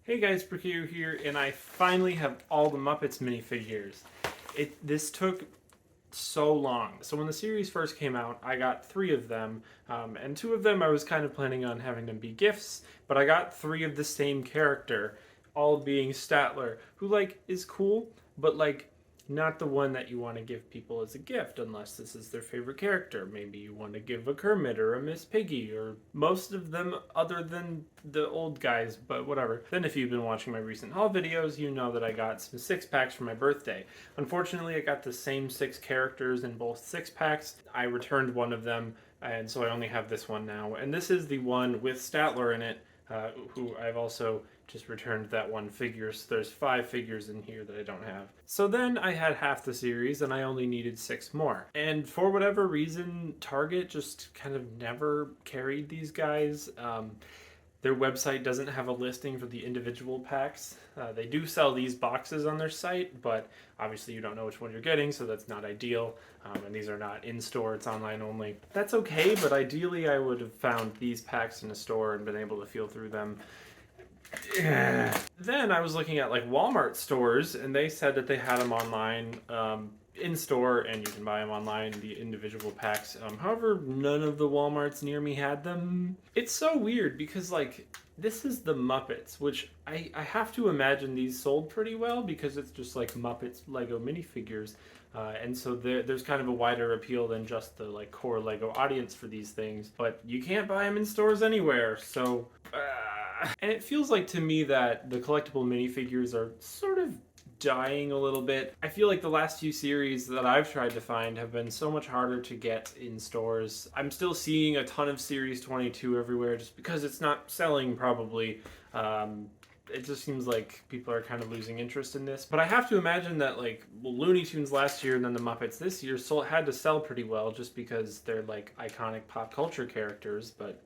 Hey guys, Brickset here, and I finally have all the Muppets minifigures. This took so long. So when the series first came out, I got 3 of them, and 2 of them I was kind of planning on having them be gifts, but I got 3 of the same character, all being Statler, who is cool, but not the one that you want to give people as a gift unless this is their favorite character. Maybe you want to give a Kermit or a Miss Piggy or most of them other than the old guys, but whatever. Then if you've been watching my recent haul videos, you know that I got some 6-packs for my birthday. Unfortunately, I got the same 6 characters in both 6-packs. I returned one of them, and so I only have this one now. And this is the one with Statler in it, who I've also just returned that one figure. So there's 5 figures in here that I don't have. So then I had half the series and I only needed 6 more. And for whatever reason, Target just kind of never carried these guys. Their website doesn't have a listing for the individual packs. They do sell these boxes on their site, but obviously you don't know which one you're getting, so that's not ideal. And these are not in store, it's online only. That's okay, but ideally I would have found these packs in a store and been able to feel through them. Then I was looking at Walmart stores, and they said that they had them online in store, and you can buy them online, the individual packs. However, none of the Walmarts near me had them. It's so weird because this is the Muppets, which I have to imagine these sold pretty well because it's just Muppets Lego minifigures. And so there's kind of a wider appeal than just the core Lego audience for these things. But you can't buy them in stores anywhere, so... And it feels like to me that the collectible minifigures are sort of dying a little bit. I feel like the last few series that I've tried to find have been so much harder to get in stores. I'm still seeing a ton of Series 22 everywhere just because it's not selling probably. It just seems like people are kind of losing interest in this. But I have to imagine that Looney Tunes last year and then the Muppets this year had to sell pretty well just because they're iconic pop culture characters, but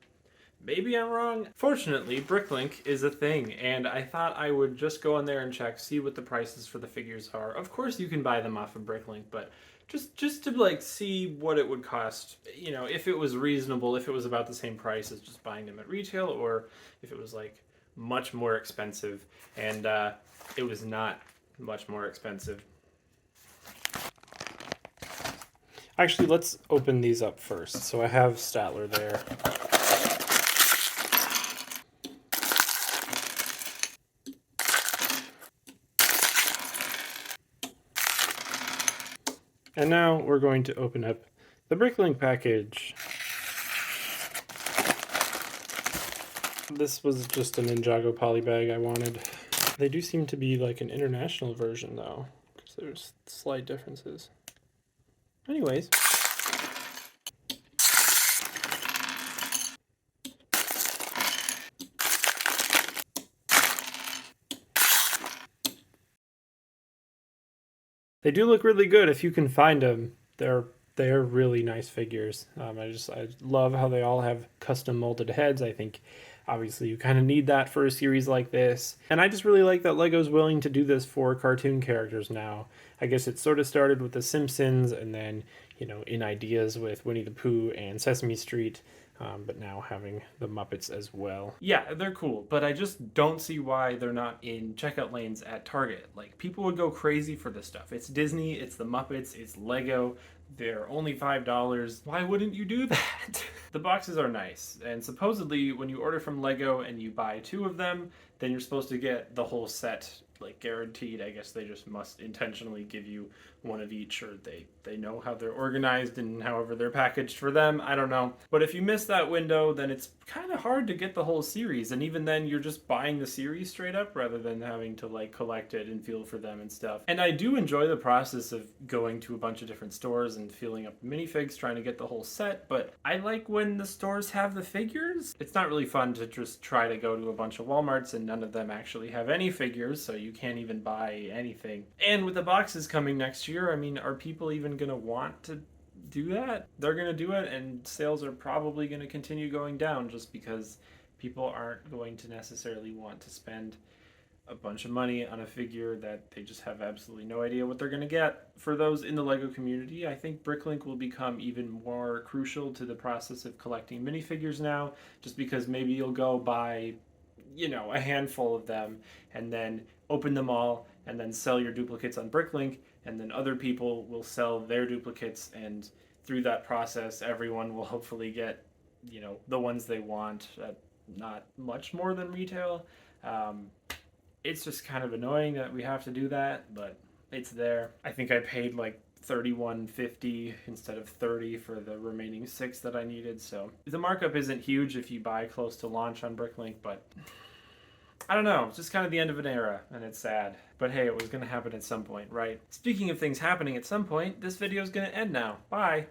maybe I'm wrong. Fortunately, Bricklink is a thing, and I thought I would just go on there and check, see what the prices for the figures are. Of course you can buy them off of Bricklink, but just to see what it would cost, if it was reasonable, if it was about the same price as just buying them at retail, or if it was much more expensive, and it was not much more expensive. Actually, let's open these up first. So I have Statler there. And now we're going to open up the Bricklink package. This was just an Ninjago poly bag I wanted. They do seem to be an international version though, because there's slight differences. Anyways. They do look really good if you can find them. They're really nice figures. I love how they all have custom molded heads. I think obviously you kind of need that for a series like this. And I just really like that Lego's willing to do this for cartoon characters now. I guess it sort of started with The Simpsons and then, in ideas with Winnie the Pooh and Sesame Street. But now having the Muppets as well. Yeah, they're cool, but I just don't see why they're not in checkout lanes at Target. People would go crazy for this stuff. It's Disney, it's the Muppets, it's Lego. They're only $5. Why wouldn't you do that? The boxes are nice, and supposedly when you order from Lego and you buy 2 of them, then you're supposed to get the whole set, guaranteed. I guess they just must intentionally give you one of each, or they know how they're organized and however they're packaged for them. I don't know. But if you miss that window, then it's kind of hard to get the whole series, and even then you're just buying the series straight up rather than having to collect it and feel for them and stuff. And I do enjoy the process of going to a bunch of different stores and feeling up minifigs, trying to get the whole set, but I like when the stores have the figures. It's not really fun to just try to go to a bunch of Walmarts and none of them actually have any figures, so you can't even buy anything. And with the boxes coming next year, are people even gonna want to do that? They're gonna do it, and sales are probably gonna continue going down just because people aren't going to necessarily want to spend a bunch of money on a figure that they just have absolutely no idea what they're going to get. For those in the LEGO community, I think Bricklink will become even more crucial to the process of collecting minifigures now, just because maybe you'll go buy a handful of them, and then open them all, and then sell your duplicates on Bricklink, and then other people will sell their duplicates, and through that process, everyone will hopefully get, the ones they want at not much more than retail. Um, it's just kind of annoying that we have to do that, but it's there. I think I paid like 31.50 instead of 30 for the remaining 6 that I needed. So the markup isn't huge if you buy close to launch on Bricklink, but I don't know. It's just kind of the end of an era, and it's sad. But hey, it was going to happen at some point, right? Speaking of things happening at some point, this video is going to end now. Bye.